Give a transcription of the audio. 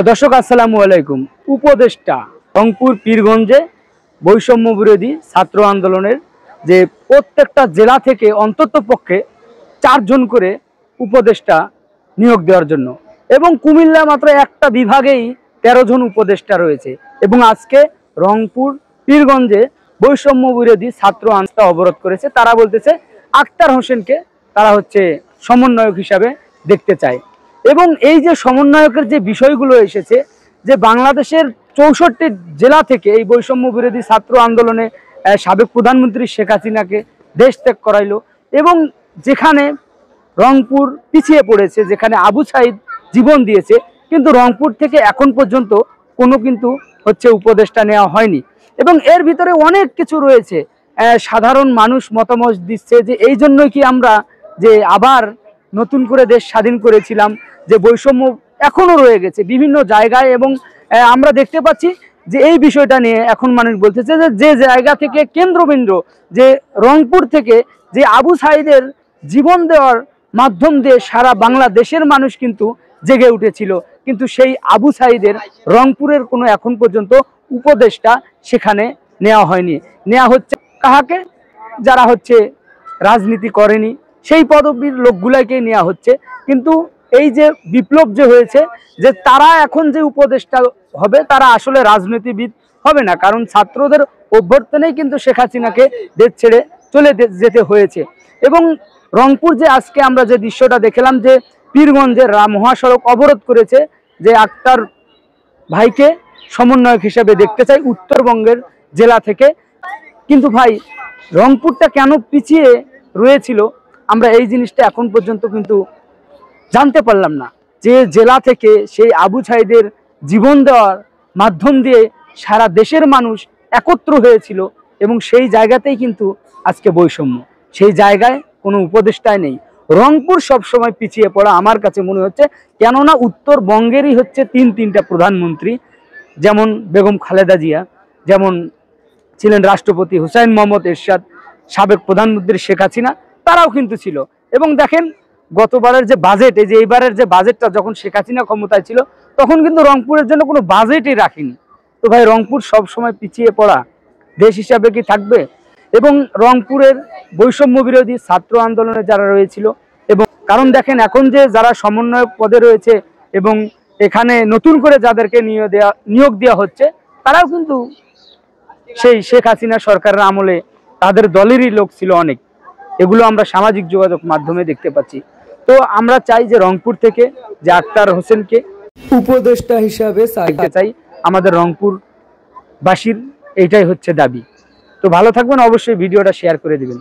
দর্শক আসসালামু আলাইকুম। উপদেষ্টা রংপুর পীরগঞ্জে বৈষম্য বিরোধী ছাত্র আন্দোলনের যে প্রত্যেকটা জেলা থেকে অন্তত পক্ষে 4 জন করে উপদেষ্টা নিয়োগ দেওয়ার জন্য, এবং কুমিল্লা মাত্র একটা বিভাগেই 13 জন উপদেষ্টা রয়েছে। এবং আজকে রংপুর পীরগঞ্জে বৈষম্য বিরোধী ছাত্র আন্দোলন অবরোধ করেছে। তারা বলতেছে আক্তার হোসেনকে তারা সমন্বয়ক হিসাবে দেখতে চায়। এবং এই যে সমন্বয়কের যে বিষয়গুলো এসেছে, যে বাংলাদেশের 64 জেলা থেকে এই বৈষম্য বিরোধী ছাত্র আন্দোলনে সাবেক প্রধানমন্ত্রী শেখ হাসিনাকে দেশ ত্যাগ করাইলো, এবং যেখানে রংপুর পিছিয়ে পড়েছে, যেখানে আবু সাইদ জীবন দিয়েছে, কিন্তু রংপুর থেকে এখন পর্যন্ত কোনো উপদেষ্টা নেওয়া হয়নি। এবং এর ভিতরে অনেক কিছু রয়েছে। সাধারণ মানুষ মতামত দিচ্ছে যে এই জন্যই কি আমরা যে আবার নতুন করে দেশ স্বাধীন করেছিলাম, যে বৈষম্য এখনো রয়ে গেছে বিভিন্ন জায়গায়। এবং আমরা দেখতে পাচ্ছি যে এই বিষয়টা নিয়ে এখন মানুষ বলতেছে যে জায়গা থেকে কেন্দ্রবিন্দু, যে রংপুর থেকে যে আবু সাইদের জীবন দেওয়ার মাধ্যম দিয়ে সারা বাংলাদেশের মানুষ কিন্তু জেগে উঠেছিল, কিন্তু সেই আবু সাইদের রংপুরের কোনো এখন পর্যন্ত উপদেষ্টা সেখানে নেওয়া হয়নি। নেওয়া হচ্ছে কাহাকে? যারা রাজনীতি করেনি সেই পদবীর লোকগুলাকে নেওয়া হচ্ছে। কিন্তু এই যে বিপ্লব যে হয়েছে, যে তারা এখন যে উপদেষ্টা হবে তারা আসলে রাজনীতিবিদ হবে না, কারণ ছাত্রদের অভ্যর্থনেই কিন্তু শেখ হাসিনাকে দেশ ছেড়ে চলে যেতে হয়েছে। এবং রংপুর যে আজকে আমরা যে দৃশ্যটা দেখলাম, যে পীরগঞ্জের মহাসড়ক অবরোধ করেছে, যে আক্তার ভাইকে সমন্বয়ক হিসেবে দেখতে চাই উত্তরবঙ্গের জেলা থেকে। কিন্তু ভাই, রংপুরটা কেন পিছিয়ে রয়েছিল আমরা এই জিনিসটা এখন পর্যন্ত কিন্তু জানতে পারলাম না। যে জেলা থেকে সেই আবু সাইদের জীবন দেওয়ার মাধ্যম দিয়ে সারা দেশের মানুষ একত্র হয়েছিল, এবং সেই জায়গাতেই কিন্তু আজকে বৈষম্য, সেই জায়গায় কোনো উপদেষ্টাই নেই। রংপুর সবসময় পিছিয়ে পড়া আমার কাছে মনে হচ্ছে, কেননা উত্তরবঙ্গেরই তিনটা প্রধানমন্ত্রী, যেমন বেগম খালেদা জিয়া, যেমন ছিলেন রাষ্ট্রপতি হুসাইন মোহাম্মদ এরশাদ, সাবেক প্রধানমন্ত্রী শেখ হাসিনা, তারাও কিন্তু ছিল। এবং দেখেন গতবারের যে বাজেট, এই যে এইবারের যে বাজেটটা যখন শেখ হাসিনা ক্ষমতায় ছিল, তখন কিন্তু রংপুরের জন্য কোনো বাজেটই রাখেনি। তো ভাই, রংপুর সব সময় পিছিয়ে পড়া দেশ হিসাবে কি থাকবে? এবং রংপুরের বৈষম্য বিরোধী ছাত্র আন্দোলনে যারা রয়েছিল, এবং কারণ দেখেন এখন যে যারা সমন্বয়ক পদে রয়েছে এবং এখানে নতুন করে যাদেরকে নিয়োগ দেওয়া হচ্ছে, তারাও কিন্তু সেই শেখ হাসিনা সরকারের আমলে তাদের দলেরই লোক ছিল অনেক। এগুলো আমরা সামাজিক যোগাযোগ মাধ্যমে দেখতে পাচ্ছি। তো আমরা চাই যে রংপুর থেকে যে আক্তার হোসেনকে উপদেষ্টা হিসাবে চাই আমাদের রংপুর বাসীর, এইটাই দাবি। তো ভালো থাকবেন, অবশ্যই ভিডিওটা শেয়ার করে দিবেন।